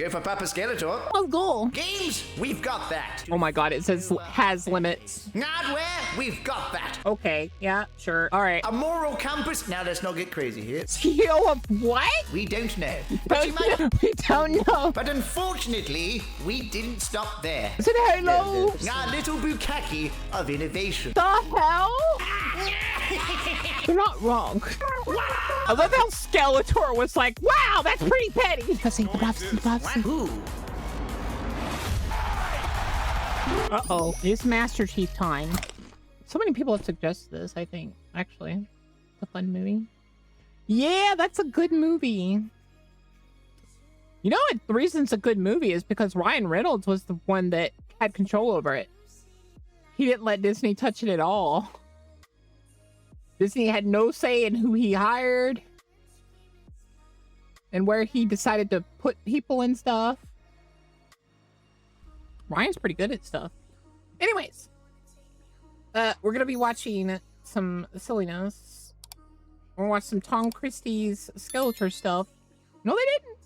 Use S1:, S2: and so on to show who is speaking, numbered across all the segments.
S1: Go for Papa Skeletor.
S2: Let's go.
S1: Games, we've got that.
S2: Oh my god, it says has limits.
S1: Hardware, we've got that.
S2: Okay, yeah, sure. All right.
S1: A moral compass. Now let's not get crazy here.
S2: Skill of what?
S1: We don't know. But, you might...
S2: We don't know.
S1: but unfortunately, we didn't stop there.
S2: Is it hello?
S1: Our little bukkake of innovation.
S2: The hell? You're not wrong. I love how Skeletor was like, wow, that's pretty petty.
S1: Ooh.
S2: Uh-oh, it's Master Chief time. So many people have suggested this, I think, actually. It's a fun movie. Yeah, that's a good movie. You know what? The reason it's a good movie is because Ryan Reynolds was the one that had control over it. He didn't let Disney touch it at all. Disney had no say in who he hired and where he decided to put people and stuff. Ryan's pretty good at stuff. Anyways, we're gonna be watching some silliness. We're gonna watch some Tom Christie's Skeletor stuff. No, they didn't.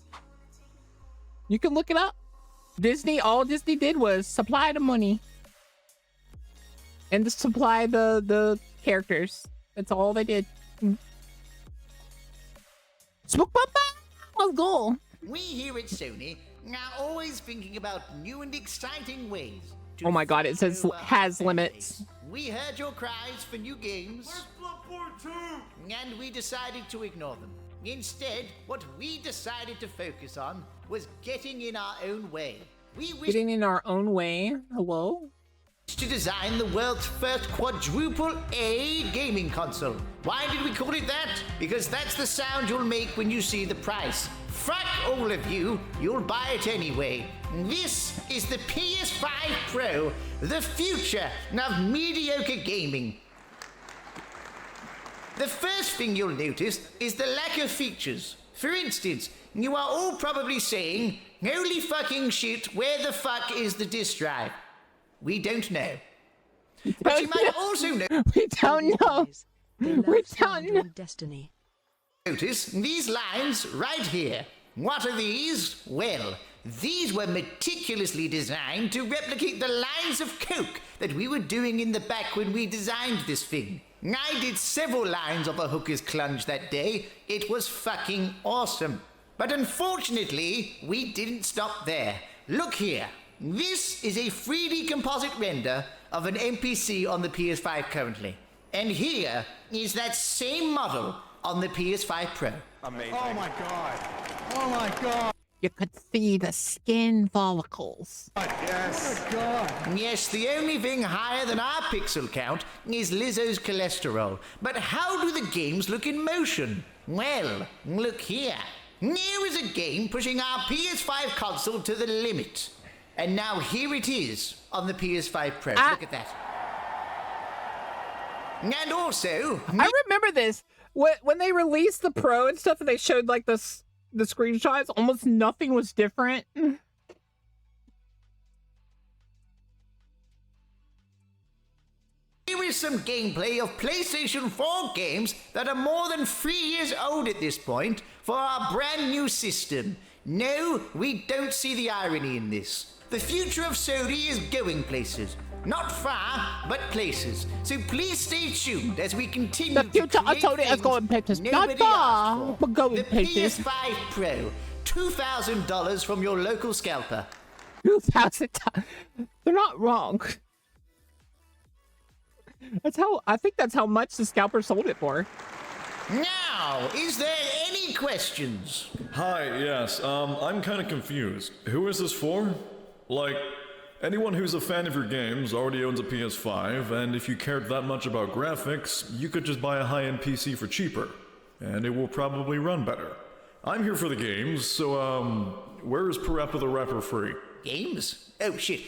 S2: You can look it up. Disney, all Disney did was supply the money and to supply the characters. That's all they did. Smoke papa, let's go.
S1: We here at Sony are always thinking about new and exciting ways.
S2: Oh my god, it says has limits.
S1: We heard your cries for new games, and we decided to ignore them. Instead, what we decided to focus on was getting in our own way. We wished
S2: Getting in our own way. Hello?
S1: to design the world's first quadruple A gaming console. Why did we call it that? Because that's the sound you'll make when you see the price. Fuck all of you, you'll buy it anyway. This is the PS5 Pro, the future of mediocre gaming. The first thing you'll notice is the lack of features. For instance, you are all probably saying, holy fucking shit, where the fuck is the disk drive? We don't know. But you might also know.
S2: We don't know. We don't know.
S3: Destiny.
S1: Notice these lines right here. What are these? Well, these were meticulously designed to replicate the lines of coke that we were doing in the back when we designed this thing. I did several lines of a hooker's clunge that day. It was fucking awesome. But unfortunately, we didn't stop there. Look here. This is a 3D composite render of an NPC on the PS5 currently. And here is that same model on the PS5 Pro.
S4: Amazing. Oh my god. Oh my god.
S2: You could see the skin follicles.
S4: Yes. Oh my god.
S1: Yes, the only thing higher than our pixel count is Lizzo's cholesterol. But how do the games look in motion? Well, look here. Here is a game pushing our PS5 console to the limit. And now here it is on the PS5 Pro. Look at that. And also...
S2: I remember this. When they released the Pro and stuff and they showed like the screenshots, almost nothing was different.
S1: Here is some gameplay of PlayStation 4 games that are more than 3 years old at this point for our brand new system. No, we don't see the irony in this. The future of Sony is going places. Not far, but places. So please stay tuned as we continue
S2: The future of Sony is going places. Not far, but going
S1: the
S2: places.
S1: PS5 Pro, $2,000 from your local scalper.
S2: 2,000. They're not wrong. I think that's how much the scalper sold it for.
S1: Now, is there any questions?
S5: Hi, yes, I'm kind of confused. Who is this for? Like, anyone who's a fan of your games already owns a PS5, and if you cared that much about graphics, you could just buy a high-end PC for cheaper, and it will probably run better. I'm here for the games, so, where is Parappa the Rapper free?
S1: Games? Oh, shit.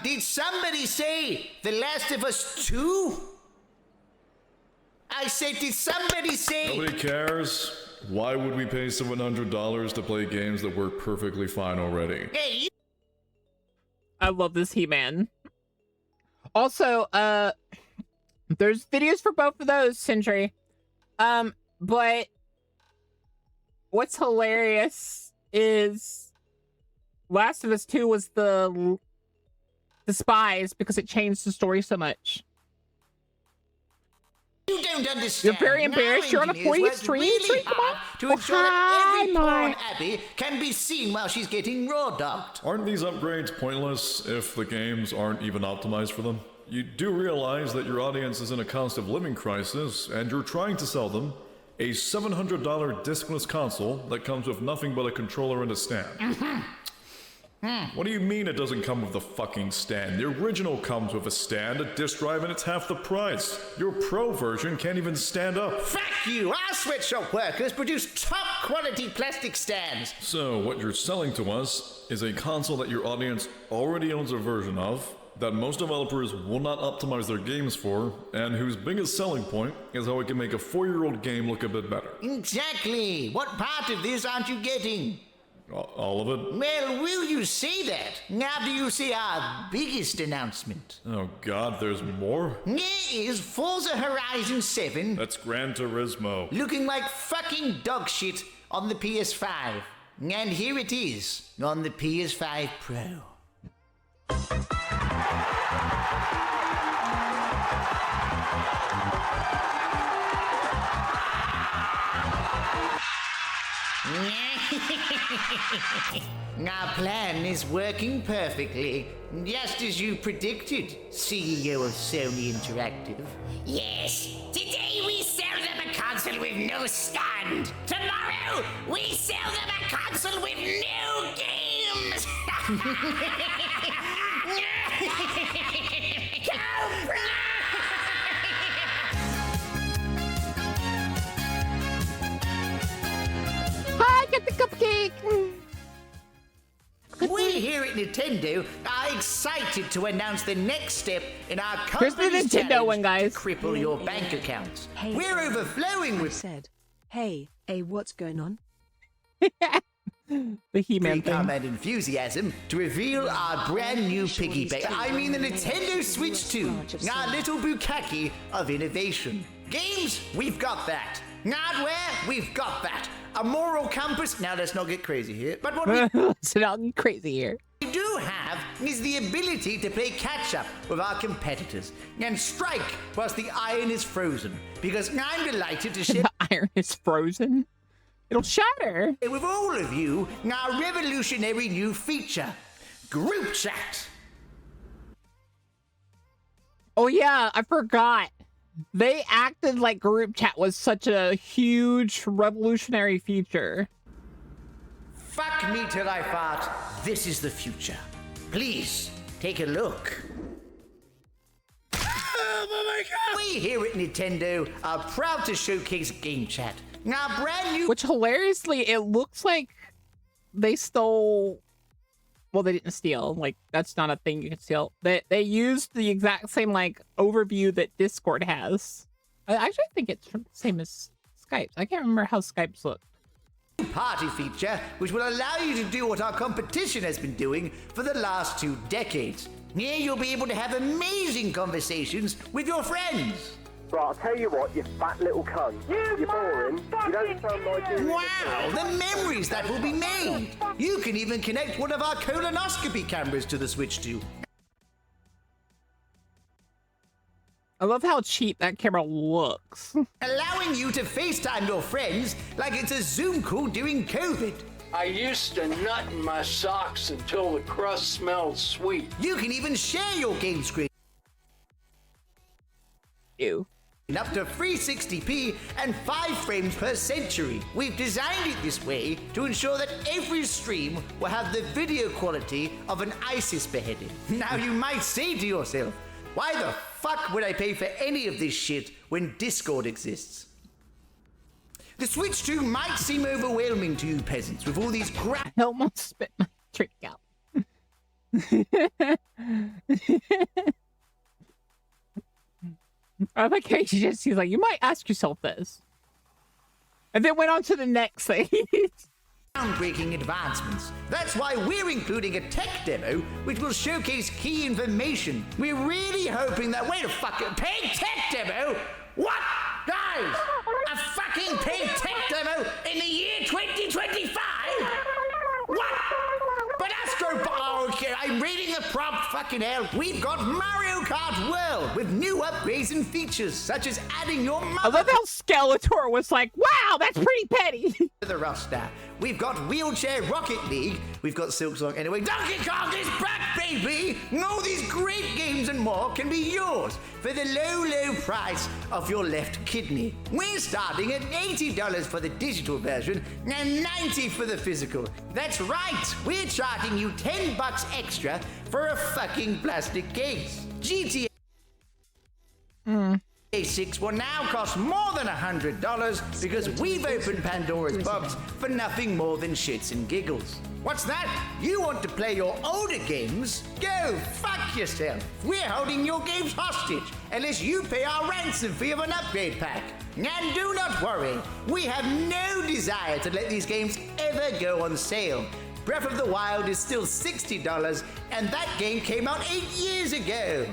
S1: Did somebody say The Last of Us 2? I said, did somebody say...
S5: Nobody cares. Why would we pay $700 to play games that work perfectly fine already?
S1: Hey, you...
S2: I love this He-Man. Also, there's videos for both of those, Sentry. But what's hilarious is Last of Us 2 was the despised because it changed the story so much.
S1: You don't understand.
S2: You're very embarrassed. You're on a 4U stream.
S1: Really
S2: Come on.
S1: to ensure that every
S2: Hi,
S1: porn Abby can be seen while she's getting raw dogged.
S5: Aren't these upgrades pointless if the games aren't even optimized for them? You do realize that your audience is in a cost of living crisis, and you're trying to sell them a $700 discless console that comes with nothing but a controller and a stand. What do you mean it doesn't come with the fucking stand? The original comes with a stand, a disk drive, and it's half the price. Your pro version can't even stand up.
S1: Fuck you! Our sweatshop workers produce top quality plastic stands.
S5: So what you're selling to us is a console that your audience already owns a version of, that most developers will not optimize their games for, and whose biggest selling point is how it can make a 4-year-old game look a bit better.
S1: Exactly. What part of this aren't you getting?
S5: All of it?
S1: Well, will you say that after you see our biggest announcement?
S5: Oh god, there's more?
S1: Here is Forza Horizon 7.
S5: That's Gran Turismo.
S1: Looking like fucking dog shit on the PS5. And here it is on the PS5 Pro. Our plan is working perfectly, just as you predicted, CEO of Sony Interactive.
S3: Yes, today we sell them a console with no stand. Tomorrow we sell them a console with no games.
S2: Hi, get the cupcake.
S1: We here at Nintendo are excited to announce the next step in our
S2: Here's the
S1: company's
S2: Nintendo
S1: challenge
S2: one, guys.
S1: to cripple your bank accounts.
S6: Hey,
S1: We're overflowing
S6: I
S1: with
S6: said, hey, what's going on?
S2: The He-Man
S1: pre-com
S2: thing.
S1: and enthusiasm to reveal our brand new piggyback. I mean the Nintendo Switch 2, our little bukkake of innovation. Games, we've got that. Hardware, we've got that. A moral compass, now let's not get crazy here, but what we
S2: It's not crazy here.
S1: do have is the ability to play catch-up with our competitors and strike whilst the iron is frozen, because I'm delighted to share
S2: The iron is frozen. It'll shatter.
S1: with all of you our revolutionary new feature, Group Chat.
S2: Oh yeah, I forgot. They acted like group chat was such a huge revolutionary feature.
S1: Fuck me till I fart. This is the future. Please, take a look. Oh my god! We here at Nintendo are proud to showcase Game Chat. Our brand new
S2: Which hilariously, it looks like they stole. Well, they didn't steal. Like, that's not a thing you can steal. They used the exact same like overview that Discord has. I actually think it's the same as Skype's. I can't remember how Skype's look.
S1: party feature, which will allow you to do what our competition has been doing for the last 2 decades. Here you'll be able to have amazing conversations with your friends.
S7: Right, I'll tell you what, you fat little cunt. You're boring. You don't sound like you.
S1: Wow, the memories that will be made. You can even connect one of our colonoscopy cameras to the Switch 2.
S2: I love how cheap that camera looks.
S1: Allowing you to FaceTime your friends like it's a Zoom call during COVID.
S8: I used to nut in my socks until the crust smelled sweet.
S1: You can even share your game screen
S2: Ew.
S1: up to 360p and 5 frames per century. We've designed it this way to ensure that every stream will have the video quality of an ISIS beheading. Now you might say to yourself, why the fuck would I pay for any of this shit when Discord exists? The Switch 2 might seem overwhelming to you peasants with all these
S2: I almost spit my drink out. I like how he's like, you might ask yourself this. And then went on to the next thing.
S1: groundbreaking advancements. That's why we're including a tech demo which will showcase key information. We're really hoping that, wait a fucking paid tech demo? What? Guys, a fucking paid tech demo in the year 2025? What? But fucking hell, we've got Mario Kart World with new upgrades and features such as adding your
S2: I
S1: mother
S2: love how Skeletor was like, wow, that's pretty petty.
S1: to the roster. We've got Wheelchair Rocket League. We've got Silksong anyway. Donkey Kong is back, baby! All these great games and more can be yours for the low, low price of your left kidney. We're starting at $80 for the digital version and $90 for the physical. That's right, we're charging you $10 extra for a fucking plastic case. GTA 6 will now cost more than $100 because we've opened Pandora's box for nothing more than shits and giggles. What's that? You want to play your older games? Go fuck yourself. We're holding your games hostage unless you pay our ransom fee of an upgrade pack. And do not worry, we have no desire to let these games ever go on sale. Breath of the Wild is still $60 and that game came out 8 years ago.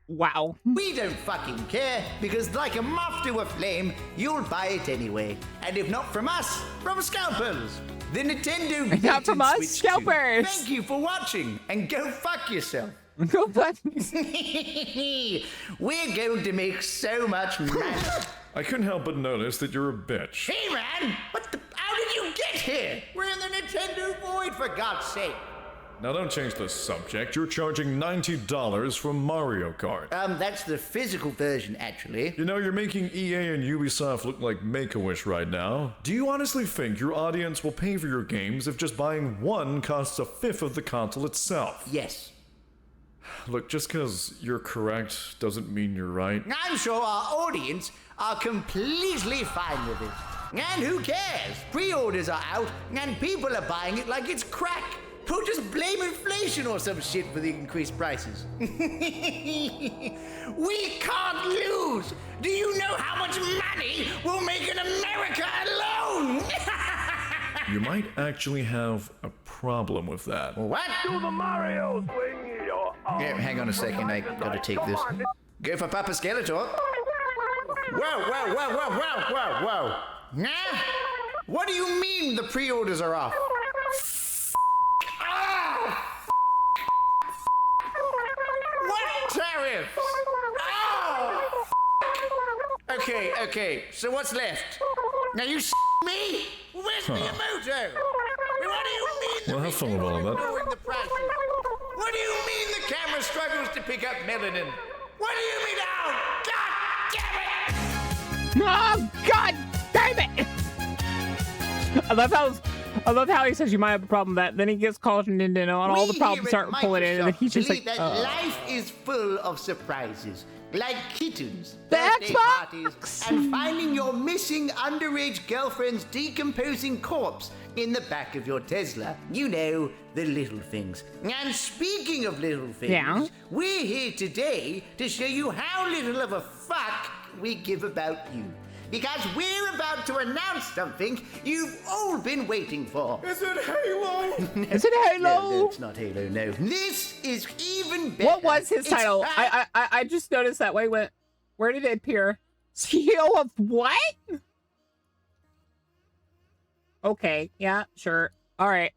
S2: Wow.
S1: We don't fucking care, because like a moth to a flame, you'll buy it anyway. And if not from us, from scalpers. The Nintendo
S2: Not from us,
S1: Switch 2.
S2: scalpers.
S1: Thank you for watching, and go fuck yourself.
S2: Go fuck.
S1: We're going to make so much money.
S5: I couldn't help but notice that you're a bitch.
S1: Hey man, how did you get here? We're in the Nintendo Void, for God's sake.
S5: Now don't change the subject. You're charging $90 for Mario Kart.
S1: That's the physical version, actually.
S5: You know, you're making EA and Ubisoft look like Make-A-Wish right now. Do you honestly think your audience will pay for your games if just buying one costs a fifth of the console itself?
S1: Yes.
S5: Look, just because you're correct doesn't mean you're right.
S1: I'm sure our audience are completely fine with it. And who cares? Pre-orders are out, and people are buying it like it's crack. Who just blame inflation or some shit for the increased prices? We can't lose! Do you know how much money we'll make in America alone?
S5: You might actually have a problem with that.
S1: What?
S7: Do the Mario swing your arms.
S1: Yeah, hang on a second, I gotta take this. Go for Papa Skeletor. Whoa. Nah? What do you mean the pre-orders are off? What tariff? Oh! Okay, so what's left? Now you me? Where's the Emoto? What do you mean
S5: Well, have fun with all of that.
S1: lowering the prices? What do you mean the camera struggles to pick up melanin? What do you mean? Oh, God damn it!
S2: Oh, God damn it! I love how he says you might have a problem with that. Then he gets called from Nintendo and all the problems start pulling in, and then he's just like,
S1: that life is full of surprises, like kittens,
S2: The
S1: birthday
S2: Xbox!
S1: parties, and finding your missing underage girlfriend's decomposing corpse in the back of your Tesla. You know, the little things. And speaking of little things,
S2: Yeah?
S1: we're here today to show you how little of a fuck we give about you. Because we're about to announce something you've all been waiting for.
S5: Is it Halo?
S2: Is it Halo?
S1: No, it's not Halo, no. This is even better.
S2: What was his
S1: It's
S2: title?
S1: time-
S2: I just noticed that. Wait, where did it appear? CEO of what? Okay, yeah, sure. All right.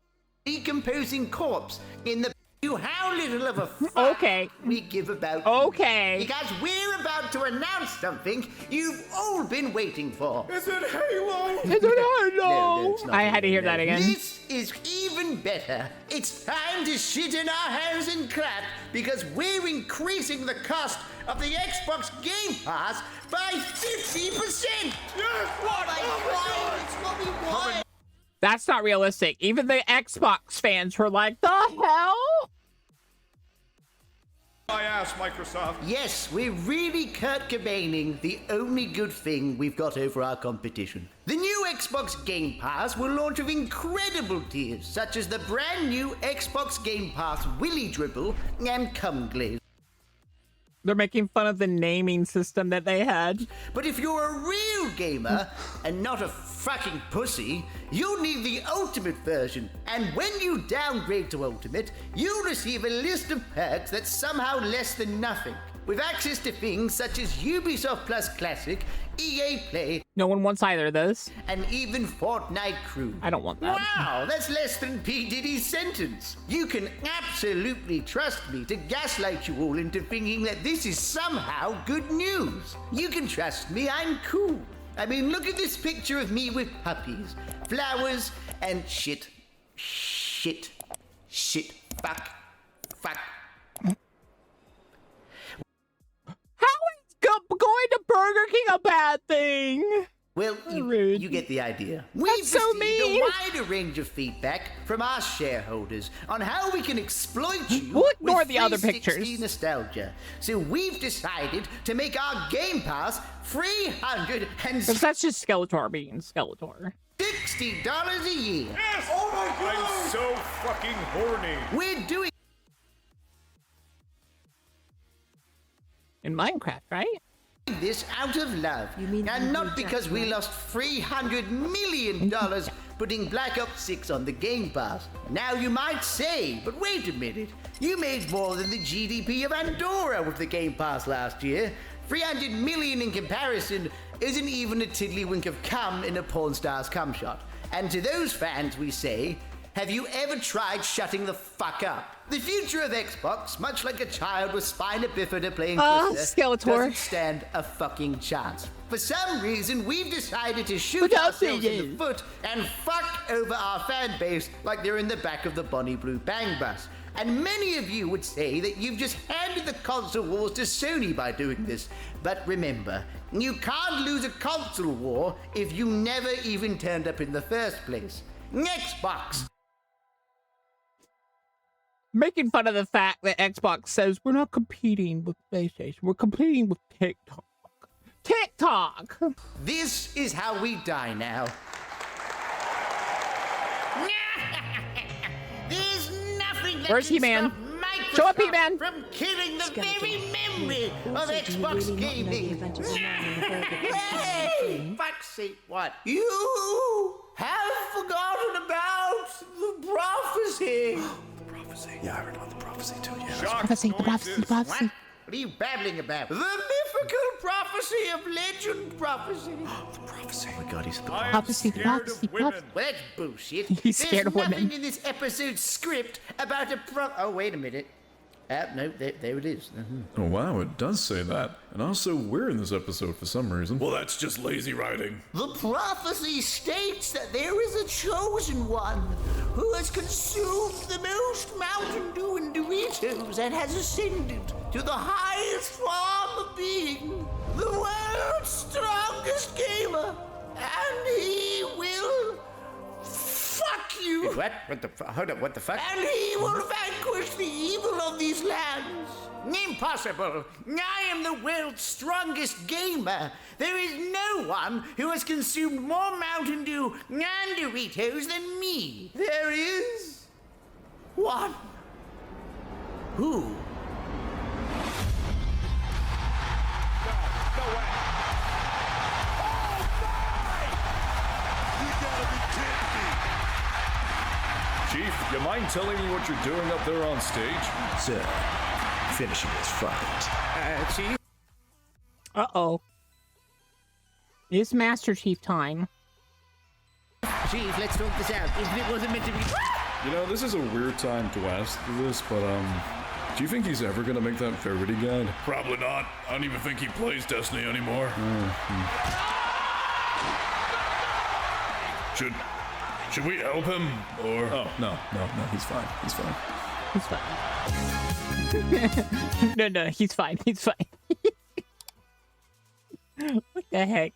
S1: Decomposing corpse in the... How little of a fuck
S2: Okay.
S1: we give about
S2: Okay.
S1: Because we're about to announce something you've all been waiting for.
S5: Is it Halo?
S2: Is it Halo?
S1: No, it's not
S2: I had to hear
S1: Halo.
S2: that again.
S1: This is even better. It's time to shit in our hands and clap because we're increasing the cost of the Xbox Game Pass by 50%. Yes! What? It's what we want.
S2: That's not realistic. Even the Xbox fans were like, the hell?
S5: I asked Microsoft.
S1: Yes, we're really Kurt Cobaining the only good thing we've got over our competition. The new Xbox Game Pass will launch with incredible tiers, such as the brand new Xbox Game Pass Willy Dribble and Cum Glaze.
S2: They're making fun of the naming system that they had.
S1: But if you're a real gamer and not a fucking pussy, you'll need the Ultimate version. And when you downgrade to Ultimate, you'll receive a list of perks that's somehow less than nothing. with access to things such as Ubisoft Plus Classic, EA Play,
S2: No one wants either of those.
S1: and even Fortnite Crew.
S2: I don't want that.
S1: Wow, that's less than P. Diddy's sentence. You can absolutely trust me to gaslight you all into thinking that this is somehow good news. You can trust me, I'm cool. I mean, look at this picture of me with puppies, flowers, and shit. Shit. Shit. Fuck. Fuck.
S2: How is going to Burger King a bad thing?
S1: Well,
S2: Rude.
S1: you get the idea. We've
S2: That's so
S1: received
S2: mean.
S1: a wider range of feedback from our shareholders on how we can exploit you
S2: We'll ignore
S1: with
S2: the other
S1: 360
S2: pictures.
S1: nostalgia. So we've decided to make our Game Pass
S2: Because that's just Skeletor being Skeletor.
S1: $60 a year.
S5: Yes! Oh my god! I'm so fucking horny.
S1: We're doing
S2: In Minecraft, right?
S1: this out of love,
S6: You mean
S1: and not
S6: Jack
S1: because we
S6: Black?
S1: lost $300 million putting Black Ops 6 on the Game Pass. Now you might say, but wait a minute, you made more than the GDP of Andorra with the Game Pass last year. 300 million in comparison isn't even a tiddlywink of cum in a porn star's cum shot. And to those fans we say, have you ever tried shutting the fuck up? The future of Xbox, much like a child with spina bifida playing Twister,
S2: Skeletor.
S1: doesn't stand a fucking chance. For some reason, we've decided to shoot
S2: Without
S1: ourselves in
S2: saying.
S1: the foot and fuck over our fan base like they're in the back of the Bonnie Blue Bang Bus. And many of you would say that you've just handed the console wars to Sony by doing this. But remember, you can't lose a console war if you never even turned up in the first place. Xbox.
S2: Making fun of the fact that Xbox says we're not competing with PlayStation, we're competing with TikTok. TikTok!
S1: This is how we die now.
S3: There's nothing that
S2: Where's
S3: can
S2: He-Man?
S3: stop
S2: Show up,
S3: Microsoft
S2: He-Man.
S3: from killing the
S6: Skeletor.
S3: very memory of
S6: Also, do you
S3: Xbox
S6: really not know the
S3: gaming.
S6: event of the man in the burger king?
S1: Hey! Fuck's sake, what? You have forgotten about the prophecy.
S9: Yeah, I heard about the prophecy too. Yeah.
S2: Prophecy.
S1: What? What are you babbling about? The mythical prophecy of legend prophecy.
S9: The prophecy. Oh my god, he's the
S2: Prophecy.
S5: Well, that's
S1: bullshit.
S2: He's scared of
S1: There's
S2: women.
S1: nothing in this episode's script about a Oh, wait a minute. No, there it is.
S5: Oh wow, it does say that. And also, we're in this episode for some reason. Well, that's just lazy writing.
S1: The prophecy states that there is a chosen one who has consumed the most Mountain Dew and Doritos and has ascended to the highest form of being, the world's strongest gamer, and he will fuck you. What? Hold up, what the fuck? And he will vanquish the evil of these lands. Impossible. I am the world's strongest gamer. There is no one who has consumed more Mountain Dew and Doritos than me. There is one. Who?
S5: Chief, you mind telling me what you're doing up there on stage?
S9: Sir, finishing this fight.
S1: Chief?
S2: Uh-oh. It's Master Chief time.
S1: Chief, let's talk this out. If it wasn't meant to be...
S5: You know, this is a weird time to ask this, but, do you think he's ever gonna make that Verity guide? Probably not. I don't even think he plays Destiny anymore. Should we help him, or...? Oh, no, he's fine. He's fine.
S2: He's fine. No, he's fine. He's fine. What the heck?